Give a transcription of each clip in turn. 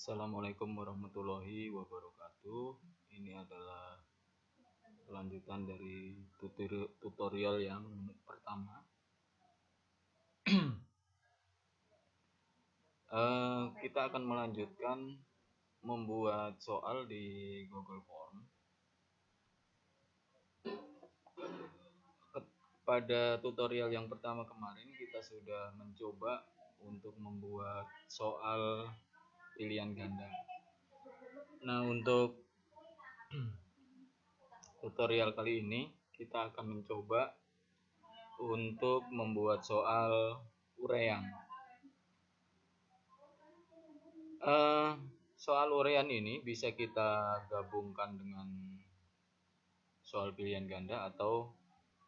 Assalamualaikum warahmatullahi wabarakatuh. Ini adalah kelanjutan dari tutorial yang pertama. Kita akan melanjutkan membuat soal di Google Form. Pada tutorial yang pertama kemarin kita sudah mencoba untuk membuat soal pilihan ganda. Nah, untuk tutorial kali ini kita akan mencoba untuk membuat soal uraian. Soal uraian ini bisa kita gabungkan dengan soal pilihan ganda atau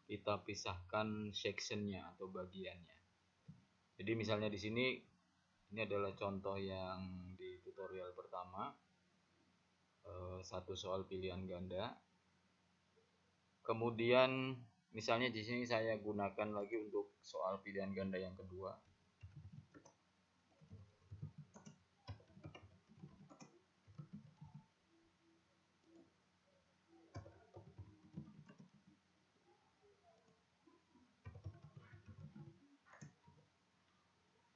kita pisahkan sectionnya atau bagiannya. Jadi misalnya di sini ini adalah contoh yang di tutorial pertama, satu soal pilihan ganda. Kemudian misalnya di sini saya gunakan lagi untuk soal pilihan ganda yang kedua.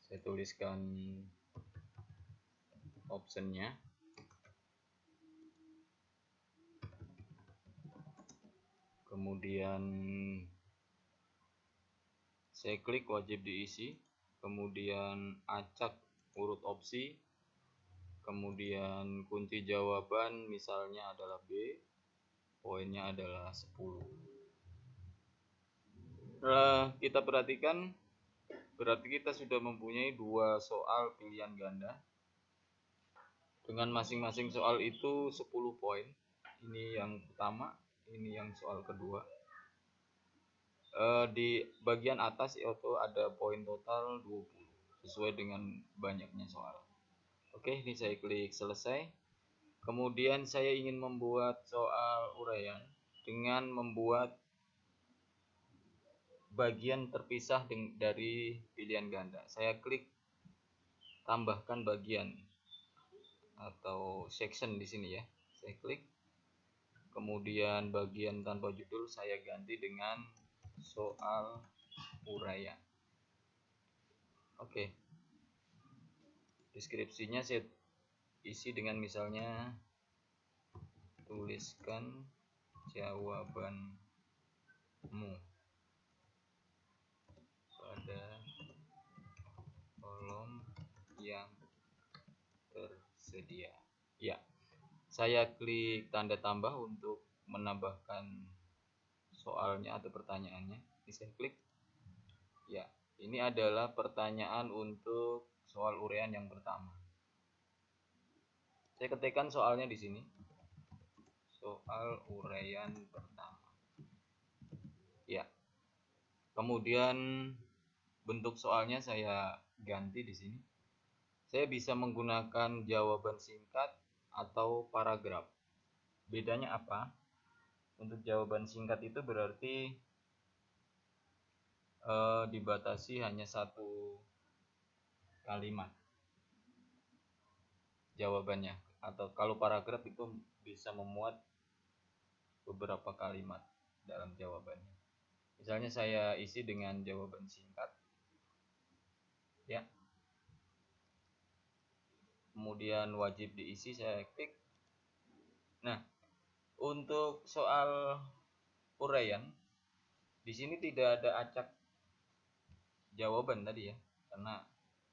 Saya tuliskan optionnya. Kemudian saya klik wajib diisi, kemudian acak urut opsi, kemudian kunci jawaban misalnya adalah B, poinnya adalah 10. Kita perhatikan, berarti kita sudah mempunyai dua soal pilihan ganda dengan masing-masing soal itu 10 poin. Ini yang pertama, ini yang soal kedua. Di bagian atas itu ada poin total 20 sesuai dengan banyaknya soal. Oke, ini saya klik selesai. Kemudian saya ingin membuat soal uraian dengan membuat bagian terpisah dari pilihan ganda. Saya klik tambahkan bagian atau section di sini ya. Saya klik. Kemudian bagian tanpa judul saya ganti dengan soal uraian. Oke. Deskripsinya saya isi dengan misalnya tuliskan jawabanmu pada kolom yang tersedia. Ya. Saya klik tanda tambah untuk menambahkan soalnya atau pertanyaannya. Ini saya klik. Ya, ini adalah pertanyaan untuk soal uraian yang pertama. Saya ketikkan soalnya di sini. Soal uraian pertama. Ya. Kemudian bentuk soalnya saya ganti di sini. Saya bisa menggunakan jawaban singkat atau paragraf. Bedanya apa? Untuk jawaban singkat itu berarti dibatasi hanya satu kalimat jawabannya, atau kalau paragraf itu bisa memuat beberapa kalimat dalam jawabannya. Misalnya saya isi dengan jawaban singkat ya, kemudian wajib diisi saya klik. Nah, untuk soal uraian di sini tidak ada acak jawaban tadi ya, karena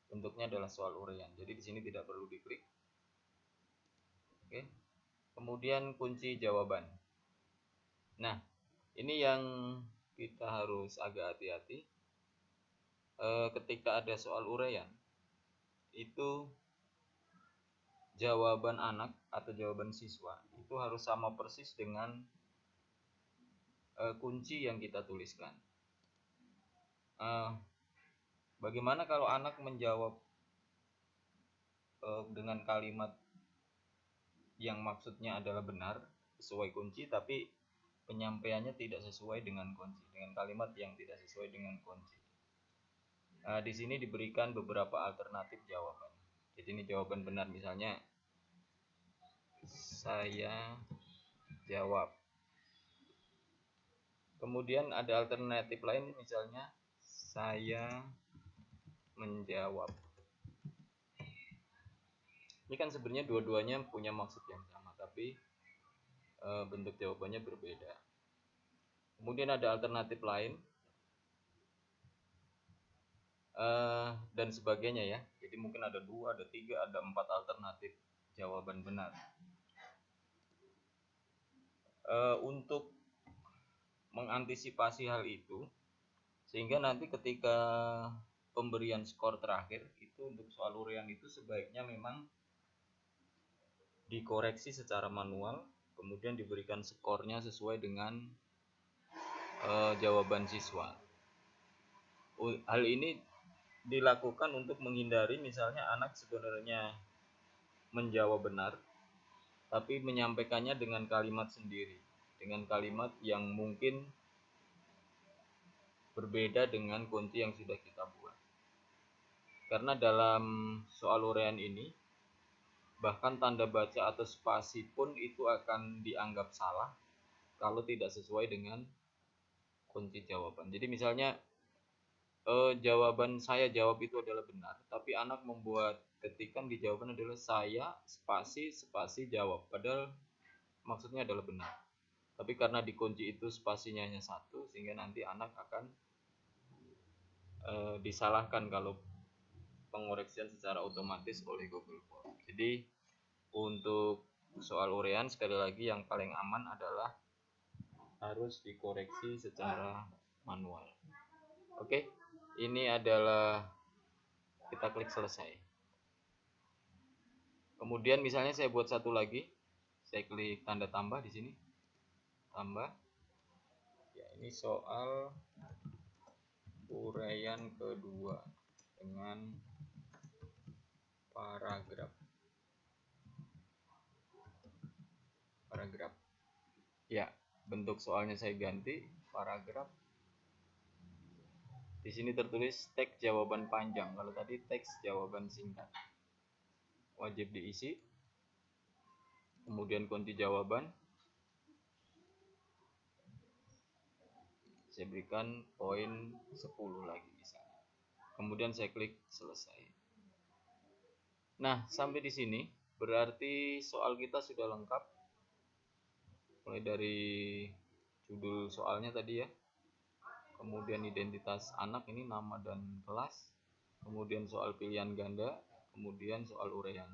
bentuknya adalah soal uraian. Jadi di sini tidak perlu diklik. Oke. Kemudian kunci jawaban. Nah, ini yang kita harus agak hati-hati. Ketika ada soal uraian, itu jawaban anak atau jawaban siswa itu harus sama persis dengan kunci yang kita tuliskan. Bagaimana kalau anak menjawab dengan kalimat yang maksudnya adalah benar sesuai kunci, tapi penyampaiannya tidak sesuai dengan kunci, dengan kalimat yang tidak sesuai dengan kunci. Di sini diberikan beberapa alternatif jawaban. Jadi ini jawaban benar, misalnya saya jawab. Kemudian ada alternatif lain, misalnya saya menjawab. Ini kan sebenarnya dua-duanya punya maksud yang sama, tapi bentuk jawabannya berbeda. Kemudian ada alternatif lain dan sebagainya ya. Jadi mungkin ada 2, ada 3, ada 4 alternatif jawaban benar. Untuk mengantisipasi hal itu, sehingga nanti ketika pemberian skor terakhir itu untuk soal uraian itu sebaiknya memang dikoreksi secara manual, kemudian diberikan skornya sesuai dengan jawaban siswa. Hal ini dilakukan untuk menghindari misalnya anak sebenarnya menjawab benar, tapi menyampaikannya dengan kalimat sendiri, dengan kalimat yang mungkin berbeda dengan kunci yang sudah kita buat. Karena dalam soal uraian ini, bahkan tanda baca atau spasi pun itu akan dianggap salah kalau tidak sesuai dengan kunci jawaban. Jadi misalnya jawaban saya jawab itu adalah benar, tapi anak membuat ketikan di jawaban adalah saya spasi jawab, padahal maksudnya adalah benar. Tapi karena di kunci itu spasinya hanya 1, sehingga nanti anak akan disalahkan kalau pengoreksian secara otomatis oleh Google Form. Jadi untuk soal uraian sekali lagi yang paling aman adalah harus dikoreksi secara manual. Oke, ini adalah kita klik selesai. Kemudian misalnya saya buat satu lagi, saya klik tanda tambah di sini, tambah. Ya, ini soal uraian kedua dengan paragraf. Ya, bentuk soalnya saya ganti paragraf. Di sini tertulis teks jawaban panjang, kalau tadi teks jawaban singkat. Wajib diisi. Kemudian kunci jawaban. Saya berikan poin 10 lagi misalnya. Kemudian saya klik selesai. Nah, sampai di sini berarti soal kita sudah lengkap. Mulai dari judul soalnya tadi ya. Kemudian identitas anak, ini nama dan kelas. Kemudian soal pilihan ganda, kemudian soal uraian.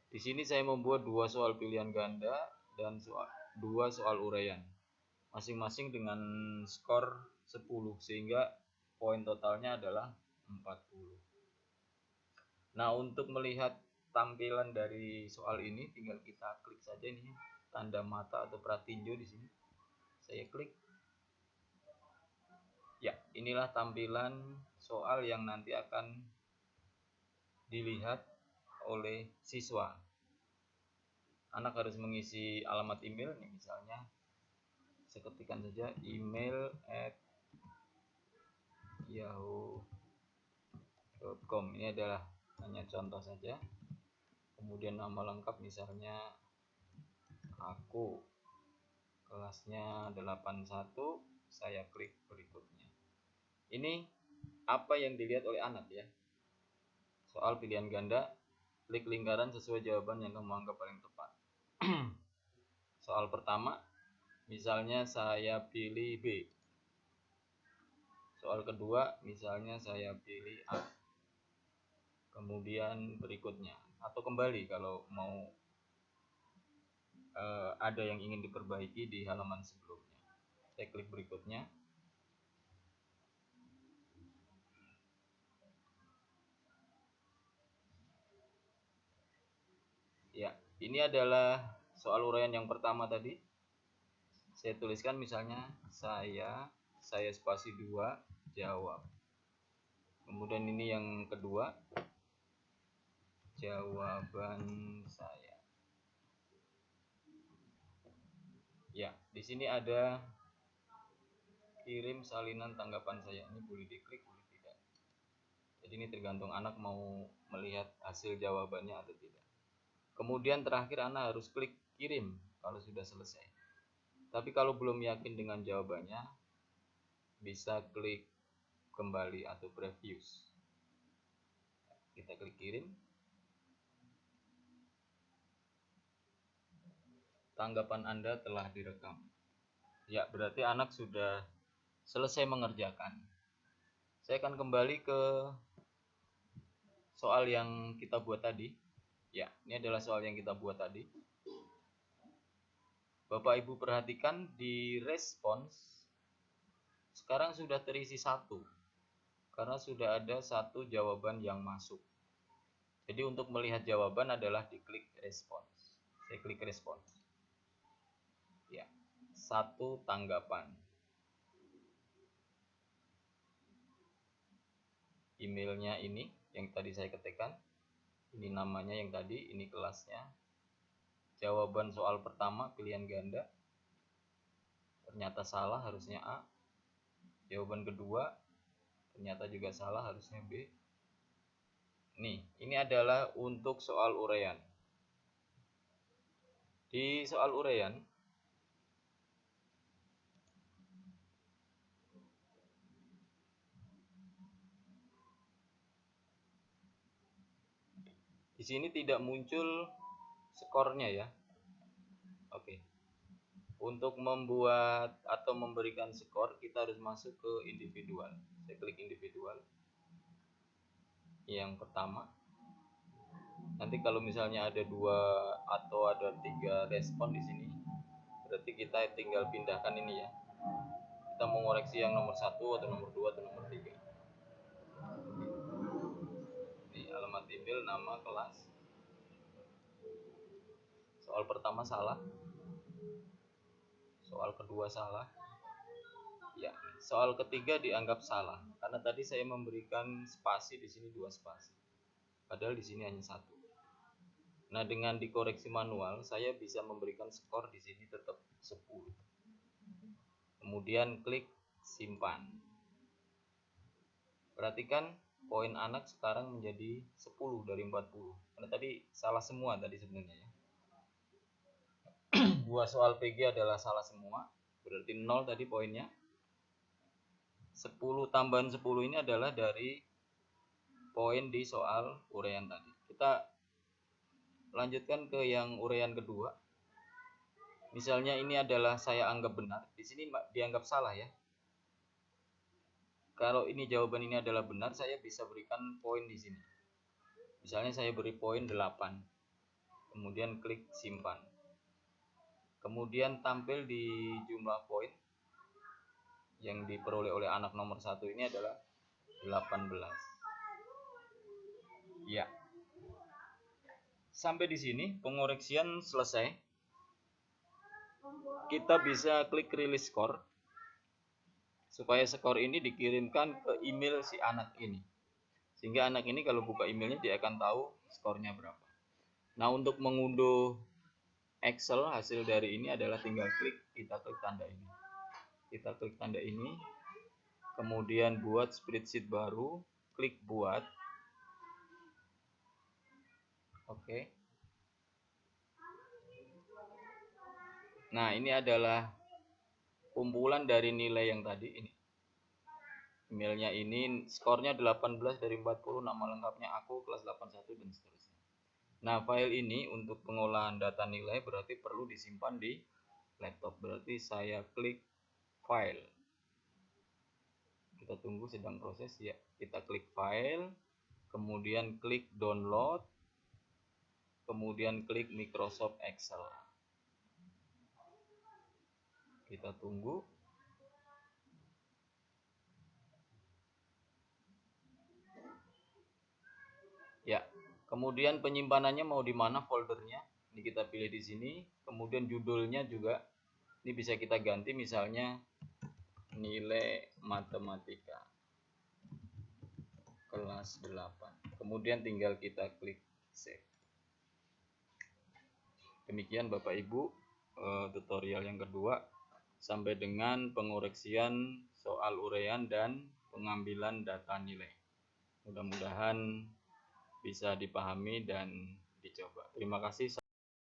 Di sini saya membuat 2 soal pilihan ganda dan 2 soal uraian. Masing-masing dengan skor 10, sehingga poin totalnya adalah 40. Nah, untuk melihat tampilan dari soal ini tinggal kita klik saja ini tanda mata atau pratinjo di sini. Saya klik. Ya, inilah tampilan soal yang nanti akan dilihat oleh siswa. Anak harus mengisi alamat email nih, misalnya saya ketikkan saja email@yahoo.com. Ini adalah hanya contoh saja. Kemudian nama lengkap misalnya aku, kelasnya 81, saya klik berikutnya. Ini apa yang dilihat oleh anak ya. Soal pilihan ganda, klik lingkaran sesuai jawaban yang kamu anggap paling tepat. Soal pertama, misalnya saya pilih B. Soal kedua, misalnya saya pilih A. Kemudian berikutnya, atau kembali kalau mau ada yang ingin diperbaiki di halaman sebelumnya. Saya klik berikutnya. Ya, ini adalah soal uraian yang pertama tadi. Saya tuliskan misalnya saya spasi 2 jawab. Kemudian ini yang kedua, jawaban saya. Ya, di sini ada kirim salinan tanggapan saya. Ini boleh diklik, boleh tidak. Jadi ini tergantung anak mau melihat hasil jawabannya atau tidak. Kemudian terakhir Anda harus klik kirim kalau sudah selesai. Tapi kalau belum yakin dengan jawabannya, bisa klik kembali atau previous. Kita klik kirim. Tanggapan Anda telah direkam. Ya, berarti anak sudah selesai mengerjakan. Saya akan kembali ke soal yang kita buat tadi. Ya, ini adalah soal yang kita buat tadi. Bapak Ibu perhatikan di respons sekarang sudah terisi 1 karena sudah ada 1 jawaban yang masuk. Jadi untuk melihat jawaban adalah diklik respons. Saya klik respons. Ya, 1 tanggapan. Emailnya ini yang tadi saya ketikkan. Ini namanya yang tadi, ini kelasnya. Jawaban soal pertama pilihan ganda. Ternyata salah, harusnya A. Jawaban kedua ternyata juga salah, harusnya B. Nih, ini adalah untuk soal uraian. Di soal uraian di sini tidak muncul skornya ya. Oke. Untuk membuat atau memberikan skor, kita harus masuk ke individual. Saya klik individual. Yang pertama. Nanti kalau misalnya ada 2 atau ada 3 respon di sini, berarti kita tinggal pindahkan ini ya. Kita mau ngoreksi yang nomor 1 atau nomor 2 atau nomor 3. Ini alamat email, nama, kelas. Soal pertama salah. Soal kedua salah. Ya, soal ketiga dianggap salah karena tadi saya memberikan spasi di sini 2 spasi. Padahal di sini hanya 1. Nah, dengan dikoreksi manual, saya bisa memberikan skor di sini tetap 10. Kemudian klik simpan. Perhatikan poin anak sekarang menjadi 10 dari 40. Karena tadi salah semua tadi sebenarnya ya. 2 soal PG adalah salah semua, berarti 0 tadi poinnya. 10 tambahan 10 ini adalah dari poin di soal uraian tadi. Kita lanjutkan ke yang uraian kedua. Misalnya ini adalah saya anggap benar, di sini dianggap salah ya. Kalau ini jawaban ini adalah benar, saya bisa berikan poin di sini. Misalnya saya beri poin 8. Kemudian klik simpan. Kemudian tampil di jumlah poin yang diperoleh oleh anak nomor 1 ini adalah 18. Ya. Sampai di sini pengoreksian selesai. Kita bisa klik rilis skor supaya skor ini dikirimkan ke email si anak ini. Sehingga anak ini kalau buka emailnya dia akan tahu skornya berapa. Nah, untuk mengunduh Excel hasil dari ini adalah tinggal kita klik tanda ini. Kita klik tanda ini. Kemudian buat spreadsheet baru, klik buat. Oke. Nah, ini adalah kumpulan dari nilai yang tadi ini. Emailnya ini skornya 18 dari 40, nama lengkapnya aku kelas 81 dan seterusnya. Nah, file ini untuk pengolahan data nilai berarti perlu disimpan di laptop. Berarti saya klik file. Kita tunggu sedang proses ya. Kita klik file, kemudian klik download, kemudian klik Microsoft Excel. Kita tunggu. Ya, kemudian penyimpanannya mau di mana foldernya? Ini kita pilih di sini. Kemudian judulnya juga ini bisa kita ganti, misalnya nilai matematika kelas 8. Kemudian tinggal kita klik save. Demikian Bapak Ibu tutorial yang kedua sampai dengan pengoreksian soal uraian dan pengambilan data nilai. Mudah-mudahan bisa dipahami dan dicoba. Terima kasih.